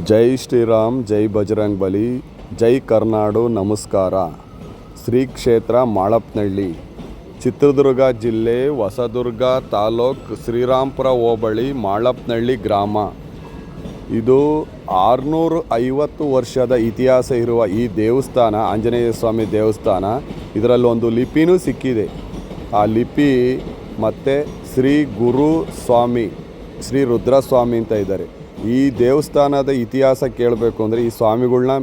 ಜೈ ಶ್ರೀರಾಮ್, ಜೈ ಬಜರಂಗ್ ಬಲಿ, ಜೈ ಕರ್ನಾಡು. ನಮಸ್ಕಾರ. ಶ್ರೀ ಕ್ಷೇತ್ರ ಮಾಳಪ್ನಹಳ್ಳಿ, ಚಿತ್ರದುರ್ಗ ಜಿಲ್ಲೆ, ಹೊಸದುರ್ಗ ತಾಲೂಕು, ಶ್ರೀರಾಂಪುರ ಹೋಬಳಿ, ಮಾಳಪ್ನಹಳ್ಳಿ ಗ್ರಾಮ. ಇದು 650 ವರ್ಷದ ಇತಿಹಾಸ ಇರುವ ಈ ದೇವಸ್ಥಾನ, ಆಂಜನೇಯ ಸ್ವಾಮಿ ದೇವಸ್ಥಾನ. ಇದರಲ್ಲೊಂದು ಲಿಪಿನೂ ಸಿಕ್ಕಿದೆ. ಆ ಲಿಪಿ ಮತ್ತು ಶ್ರೀ ಗುರು ಸ್ವಾಮಿ, ಶ್ರೀ ರುದ್ರಸ್ವಾಮಿ ಅಂತ ಇದ್ದಾರೆ. ಈ ದೇವಸ್ಥಾನದ ಇತಿಹಾಸ ಕೇಳಬೇಕು ಅಂದರೆ ಈ ಸ್ವಾಮಿಗಳ್ನ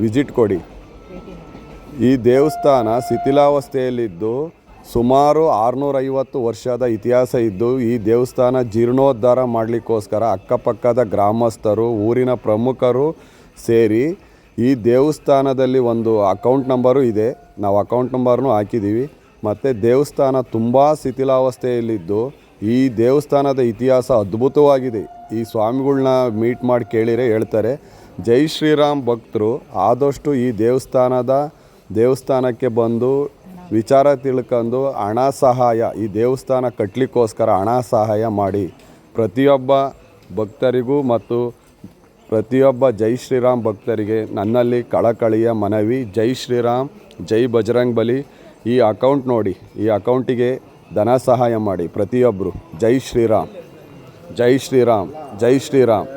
ವಿಸಿಟ್ ಕೊಡಿ. ಈ ದೇವಸ್ಥಾನ ಶಿಥಿಲಾವಸ್ಥೆಯಲ್ಲಿದ್ದು ಸುಮಾರು 650 ವರ್ಷದ ಇತಿಹಾಸ ಇದ್ದು, ಈ ದೇವಸ್ಥಾನ ಜೀರ್ಣೋದ್ಧಾರ ಮಾಡಲಿಕ್ಕೋಸ್ಕರ ಅಕ್ಕಪಕ್ಕದ ಗ್ರಾಮಸ್ಥರು, ಊರಿನ ಪ್ರಮುಖರು ಸೇರಿ ಈ ದೇವಸ್ಥಾನದಲ್ಲಿ ಒಂದು ಅಕೌಂಟ್ ನಂಬರು ಇದೆ. ನಾವು ಅಕೌಂಟ್ ನಂಬರ್ನೂ ಹಾಕಿದ್ದೀವಿ. ಮತ್ತು ದೇವಸ್ಥಾನ ತುಂಬ ಶಿಥಿಲಾವಸ್ಥೆಯಲ್ಲಿದ್ದು, ಈ ದೇವಸ್ಥಾನದ ಇತಿಹಾಸ ಅದ್ಭುತವಾಗಿದೆ. ಈ ಸ್ವಾಮಿಗಳ್ನ ಮೀಟ್ ಮಾಡಿ ಕೇಳಿದರೆ ಹೇಳ್ತಾರೆ. ಜೈ ಶ್ರೀರಾಮ್ ಭಕ್ತರು ಆದಷ್ಟು ಈ ದೇವಸ್ಥಾನಕ್ಕೆ ಬಂದು ವಿಚಾರ ತಿಳ್ಕೊಂಡು ಹಣ ಸಹಾಯ, ಈ ದೇವಸ್ಥಾನ ಕಟ್ಟಲಿಕ್ಕೋಸ್ಕರ ಹಣ ಸಹಾಯ ಮಾಡಿ. ಪ್ರತಿಯೊಬ್ಬ ಭಕ್ತರಿಗೂ ಮತ್ತು ಪ್ರತಿಯೊಬ್ಬ ಜೈ ಶ್ರೀರಾಮ್ ಭಕ್ತರಿಗೆ ನನ್ನಲ್ಲಿ ಕಳಕಳಿಯ ಮನವಿ. ಜೈ ಶ್ರೀರಾಮ್, ಜೈ ಬಜರಂಗ್ ಬಲಿ. ಈ ಅಕೌಂಟ್ ನೋಡಿ, ಈ ಅಕೌಂಟಿಗೆ ಧನ ಸಹಾಯ ಮಾಡಿ ಪ್ರತಿಯೊಬ್ಬರು. ಜೈ ಶ್ರೀರಾಮ್, ಜೈ ಶ್ರೀರಾಮ್, ಜೈ ಶ್ರೀರಾಮ್.